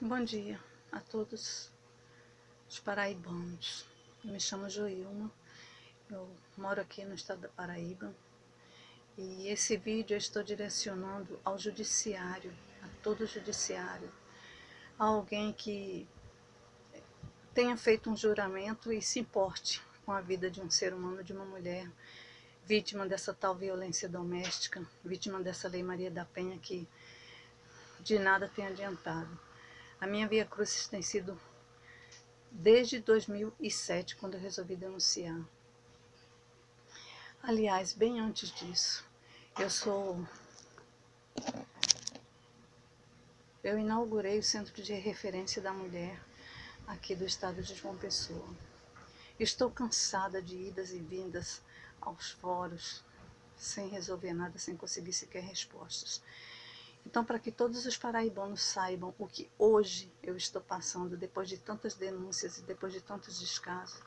Bom dia a todos os paraibanos. Eu me chamo Joilma, eu moro aqui no estado da Paraíba e esse vídeo eu estou direcionando ao judiciário, a todo o judiciário, a alguém que tenha feito um juramento e se importe com a vida de um ser humano, de uma mulher, vítima dessa tal violência doméstica, vítima dessa Lei Maria da Penha que de nada tem adiantado. A minha via crucis tem sido desde 2007, quando eu resolvi denunciar. Aliás, bem antes disso, eu inaugurei o Centro de Referência da Mulher aqui do estado de João Pessoa. Estou cansada de idas e vindas aos fóruns, sem resolver nada, sem conseguir sequer respostas. Então, para que todos os paraibanos saibam o que hoje eu estou passando, depois de tantas denúncias e depois de tantos descasos,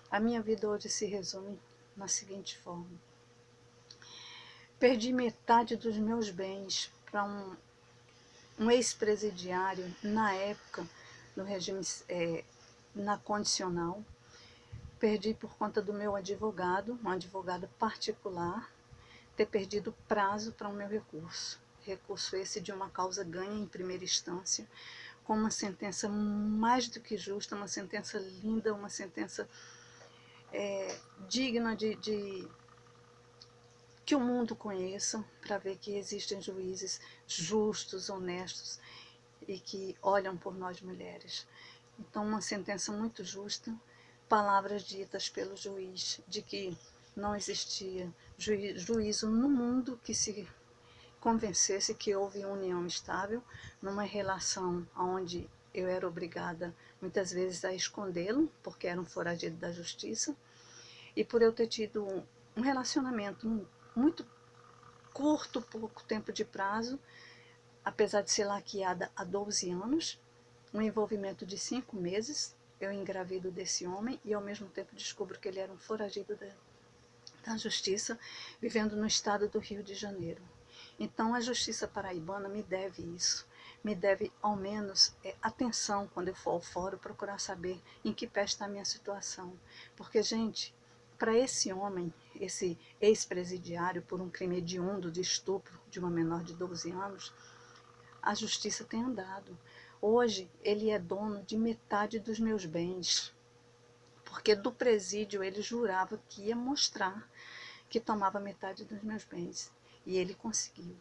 a minha vida hoje se resume na seguinte forma. Perdi metade dos meus bens para um ex-presidiário, na época, no regime na condicional. Perdi por conta do meu advogado, um advogado particular, ter perdido prazo para o meu recurso. Recurso esse de uma causa ganha em primeira instância, com uma sentença mais do que justa, uma sentença linda, uma sentença digna de que o mundo conheça, para ver que existem juízes justos, honestos e que olham por nós mulheres. Então, uma sentença muito justa, palavras ditas pelo juiz de que não existia juízo no mundo que se convencesse que houve união estável numa relação onde eu era obrigada muitas vezes a escondê-lo, porque era um foragido da justiça, e por eu ter tido um relacionamento muito curto, pouco tempo de prazo, apesar de ser laqueada há 12 anos, um envolvimento de 5 meses, eu engravido desse homem e ao mesmo tempo descubro que ele era um foragido da justiça, vivendo no estado do Rio de Janeiro. Então a justiça paraibana me deve isso, me deve ao menos atenção quando eu for ao fórum procurar saber em que pé está a minha situação. Porque, gente, para esse homem, esse ex-presidiário por um crime hediondo de estupro de uma menor de 12 anos, a justiça tem andado. Hoje ele é dono de metade dos meus bens, porque do presídio ele jurava que ia mostrar que tomava metade dos meus bens, e ele conseguiu.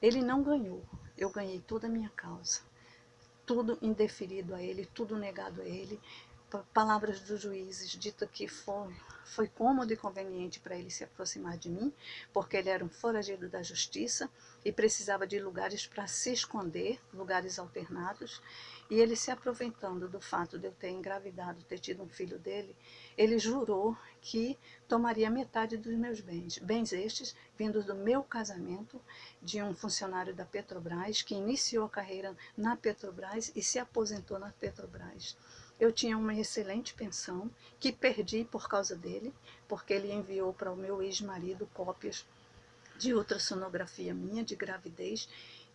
Ele não ganhou, eu ganhei toda a minha causa, tudo indeferido a ele, tudo negado a ele, palavras dos juízes dita que foi cômodo e conveniente para ele se aproximar de mim, porque ele era um foragido da justiça e precisava de lugares para se esconder, lugares alternados, e ele, se aproveitando do fato de eu ter engravidado, ter tido um filho dele, ele jurou que tomaria metade dos meus bens, bens estes vindos do meu casamento, de um funcionário da Petrobras, que iniciou a carreira na Petrobras e se aposentou na Petrobras. Eu tinha uma excelente pensão, que perdi por causa dele, porque ele enviou para o meu ex-marido cópias de ultrassonografia minha, de gravidez,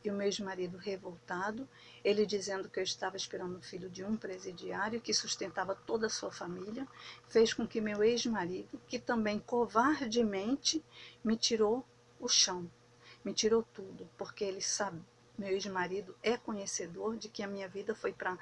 e o meu ex-marido revoltado, ele dizendo que eu estava esperando o filho de um presidiário que sustentava toda a sua família, fez com que meu ex-marido, que também covardemente me tirou o chão, me tirou tudo, porque ele sabe, meu ex-marido é conhecedor de que a minha vida foi para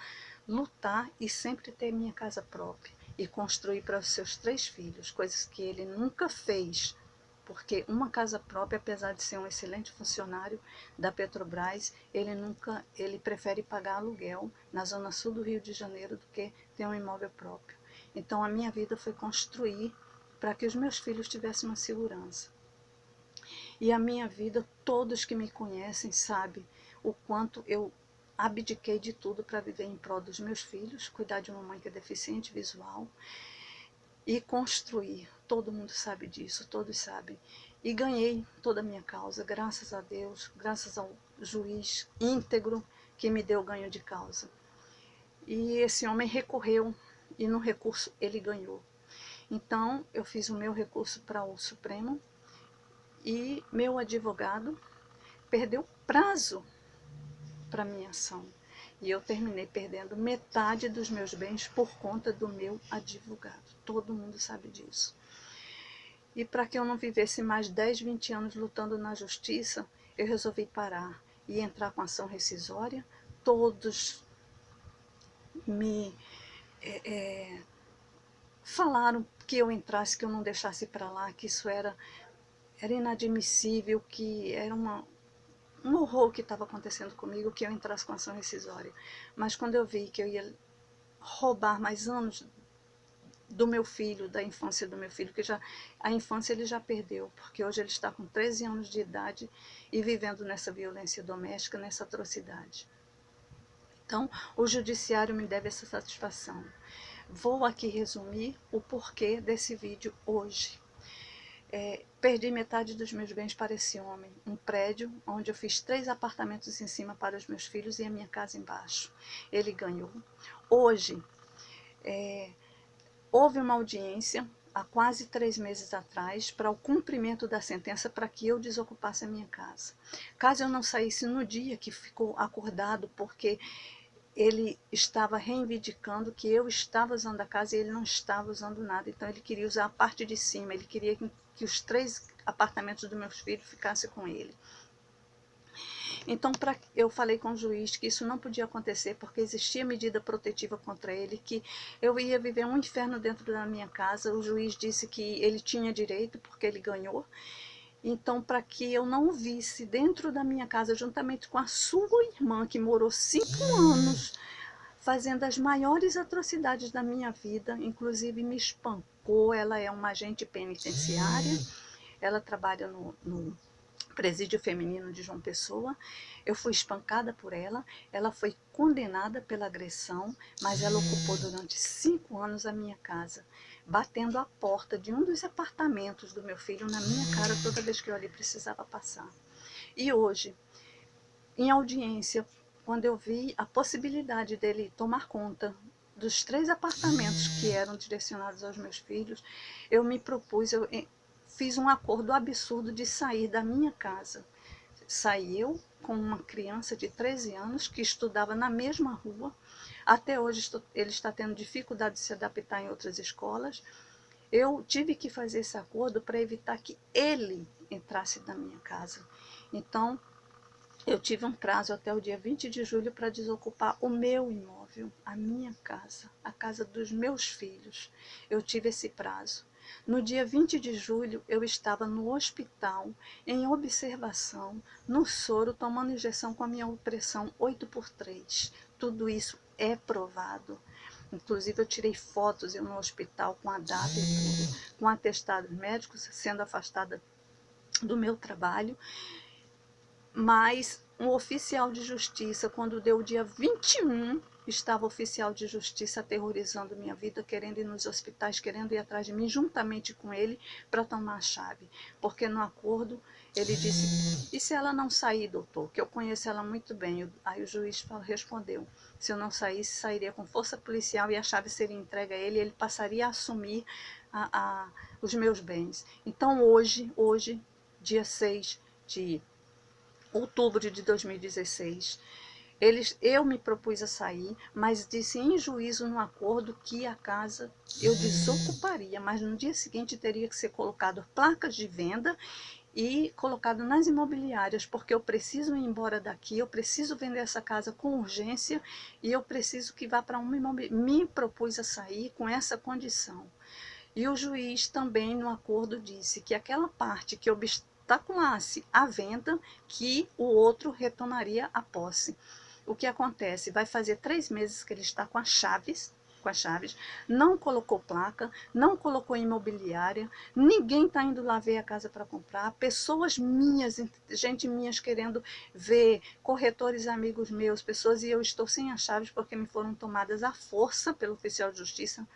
lutar e sempre ter minha casa própria e construir para os seus 3 filhos, coisas que ele nunca fez, porque uma casa própria, apesar de ser um excelente funcionário da Petrobras, ele prefere pagar aluguel na zona sul do Rio de Janeiro do que ter um imóvel próprio. Então a minha vida foi construir para que os meus filhos tivessem uma segurança. E a minha vida, todos que me conhecem sabem o quanto eu abdiquei de tudo para viver em prol dos meus filhos, cuidar de uma mãe que é deficiente visual e construir. Todo mundo sabe disso, todos sabem. E ganhei toda a minha causa, graças a Deus, graças ao juiz íntegro que me deu ganho de causa. E esse homem recorreu e no recurso ele ganhou. Então eu fiz o meu recurso para o Supremo e meu advogado perdeu prazo para minha ação. E eu terminei perdendo metade dos meus bens por conta do meu advogado. Todo mundo sabe disso. E para que eu não vivesse mais 10, 20 anos lutando na justiça, eu resolvi parar e entrar com ação rescisória. Todos me falaram que eu entrasse, que eu não deixasse para lá, que isso era inadmissível, que era um horror que estava acontecendo comigo, que eu entrasse com ação rescisória. Mas quando eu vi que eu ia roubar mais anos do meu filho, da infância do meu filho, que já a infância ele já perdeu, porque hoje ele está com 13 anos de idade e vivendo nessa violência doméstica, nessa atrocidade. Então, o judiciário me deve essa satisfação. Vou aqui resumir o porquê desse vídeo hoje. Perdi metade dos meus bens para esse homem, um prédio onde eu fiz 3 apartamentos em cima para os meus filhos e a minha casa embaixo. Ele ganhou. Hoje, houve uma audiência há quase 3 meses atrás para o cumprimento da sentença para que eu desocupasse a minha casa. Caso eu não saísse no dia que ficou acordado, porque ele estava reivindicando que eu estava usando a casa e ele não estava usando nada. Então ele queria usar a parte de cima, ele queria que os 3 apartamentos dos meus filhos ficassem com ele. Então eu falei com o juiz que isso não podia acontecer porque existia medida protetiva contra ele, que eu ia viver um inferno dentro da minha casa. O juiz disse que ele tinha direito porque ele ganhou. Então, para que eu não visse dentro da minha casa, juntamente com a sua irmã, que morou 5 anos, fazendo as maiores atrocidades da minha vida, inclusive me espancou. Ela é uma agente penitenciária, ela trabalha no presídio feminino de João Pessoa. Eu fui espancada por ela, ela foi condenada pela agressão, mas ela ocupou durante 5 anos a minha casa, batendo a porta de um dos apartamentos do meu filho na minha cara toda vez que eu ali precisava passar. E hoje, em audiência, quando eu vi a possibilidade dele tomar conta dos 3 apartamentos que eram direcionados aos meus filhos, eu me propus, eu fiz um acordo absurdo de sair da minha casa. Saí eu com uma criança de 13 anos que estudava na mesma rua. Até hoje ele está tendo dificuldade de se adaptar em outras escolas. Eu tive que fazer esse acordo para evitar que ele entrasse na minha casa. Então, eu tive um prazo até o dia 20 de julho para desocupar o meu imóvel, a minha casa, a casa dos meus filhos. Eu tive esse prazo. No dia 20 de julho, eu estava no hospital, em observação, no soro, tomando injeção com a minha pressão 8x3. Tudo isso é provado. Inclusive, eu tirei fotos eu no hospital com a data e tudo, com atestados médicos, sendo afastada do meu trabalho. Mas um oficial de justiça, quando deu o dia 21, estava oficial de justiça aterrorizando minha vida, querendo ir nos hospitais, querendo ir atrás de mim, juntamente com ele, para tomar a chave. Porque no acordo, ele disse, e se ela não sair, doutor? Que eu conheço ela muito bem. Aí o juiz respondeu, se eu não saísse, sairia com força policial e a chave seria entregue a ele, e ele passaria a assumir os meus bens. Então hoje, dia 6 de outubro de 2016, eu me propus a sair, mas disse em juízo no acordo que a casa eu desocuparia, mas no dia seguinte teria que ser colocado placas de venda e colocado nas imobiliárias, porque eu preciso ir embora daqui, eu preciso vender essa casa com urgência e eu preciso que vá para uma imobiliária. Me propus a sair com essa condição. E o juiz também no acordo disse que aquela parte que obstaculasse a venda, que o outro retornaria a posse. O que acontece? Vai fazer 3 meses que ele está com as chaves, não colocou placa, não colocou imobiliária, ninguém está indo lá ver a casa para comprar, pessoas minhas, gente minhas querendo ver, corretores amigos meus, pessoas, e eu estou sem as chaves porque me foram tomadas à força pelo oficial de justiça,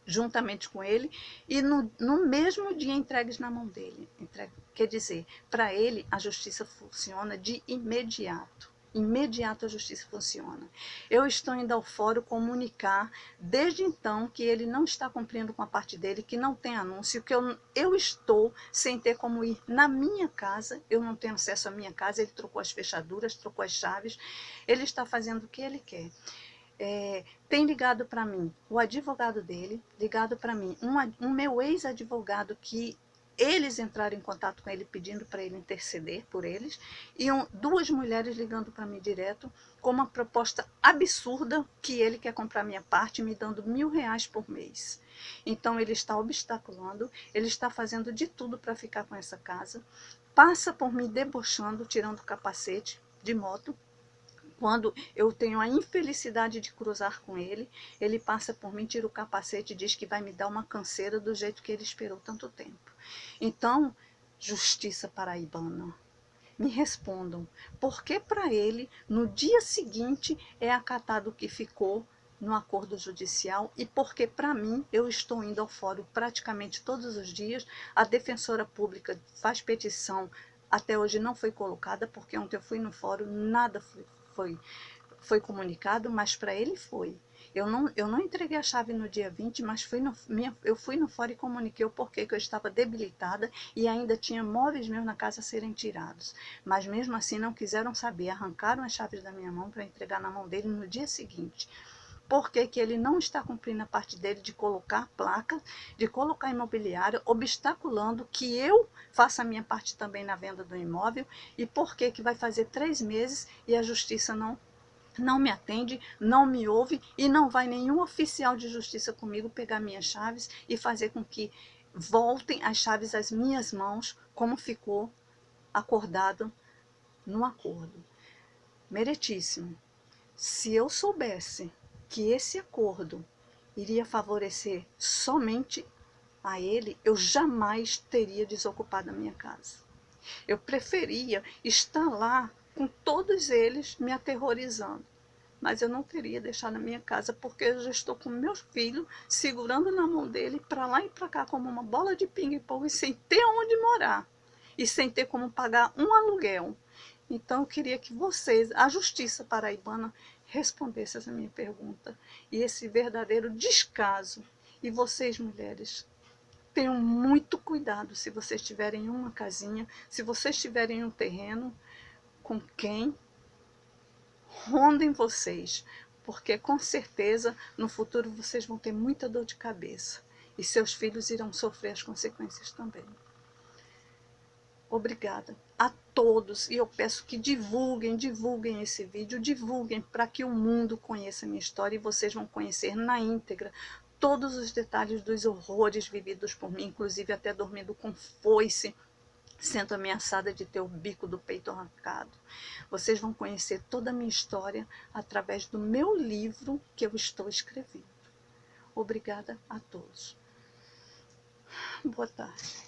juntamente com ele, e no mesmo dia entregues na mão dele. Quer dizer, para ele a justiça funciona de imediato. imediato a justiça funciona. Eu estou indo ao fórum comunicar, desde então, que ele não está cumprindo com a parte dele, que não tem anúncio, que eu estou sem ter como ir na minha casa, eu não tenho acesso à minha casa, ele trocou as fechaduras, trocou as chaves, ele está fazendo o que ele quer. Tem ligado para mim o advogado dele, ligado para mim um meu ex-advogado que eles entraram em contato com ele pedindo para ele interceder por eles, e duas mulheres ligando para mim direto com uma proposta absurda que ele quer comprar minha parte me dando R$1.000 por mês. Então ele está obstaculando, ele está fazendo de tudo para ficar com essa casa, passa por me debochando, tirando o capacete de moto. Quando eu tenho a infelicidade de cruzar com ele, ele passa por mim, tira o capacete e diz que vai me dar uma canseira do jeito que ele esperou tanto tempo. Então, justiça paraibana, me respondam, por que para ele, no dia seguinte, é acatado o que ficou no acordo judicial e porque para mim, eu estou indo ao fórum praticamente todos os dias, a defensora pública faz petição, até hoje não foi colocada, porque ontem eu fui no fórum, nada foi comunicado, mas para ele foi. Eu não entreguei a chave no dia 20, mas eu fui no fórum e comuniquei o porquê que eu estava debilitada e ainda tinha móveis meus na casa a serem tirados. Mas mesmo assim não quiseram saber, arrancaram as chaves da minha mão para entregar na mão dele no dia seguinte. Por que que ele não está cumprindo a parte dele de colocar placa, de colocar imobiliário, obstaculando que eu faça a minha parte também na venda do imóvel, e por que que vai fazer 3 meses e a justiça não me atende, não me ouve e não vai nenhum oficial de justiça comigo pegar minhas chaves e fazer com que voltem as chaves às minhas mãos, como ficou acordado no acordo. Meritíssimo. Se eu soubesse que esse acordo iria favorecer somente a ele, eu jamais teria desocupado a minha casa. Eu preferia estar lá com todos eles me aterrorizando, mas eu não teria deixado a minha casa, porque eu já estou com meu filho segurando na mão dele para lá e para cá como uma bola de pingue-pongue, sem ter onde morar e sem ter como pagar um aluguel. Então eu queria que vocês, a justiça paraibana, respondesse essa minha pergunta e esse verdadeiro descaso. E vocês, mulheres, tenham muito cuidado se vocês tiverem uma casinha, se vocês tiverem um terreno, com quem rondem vocês, porque com certeza no futuro vocês vão ter muita dor de cabeça e seus filhos irão sofrer as consequências também. Obrigada a todos, e eu peço que divulguem esse vídeo, divulguem para que o mundo conheça a minha história, e vocês vão conhecer na íntegra todos os detalhes dos horrores vividos por mim, inclusive até dormindo com foice, sendo ameaçada de ter o bico do peito arrancado. Vocês vão conhecer toda a minha história através do meu livro que eu estou escrevendo. Obrigada a todos. Boa tarde.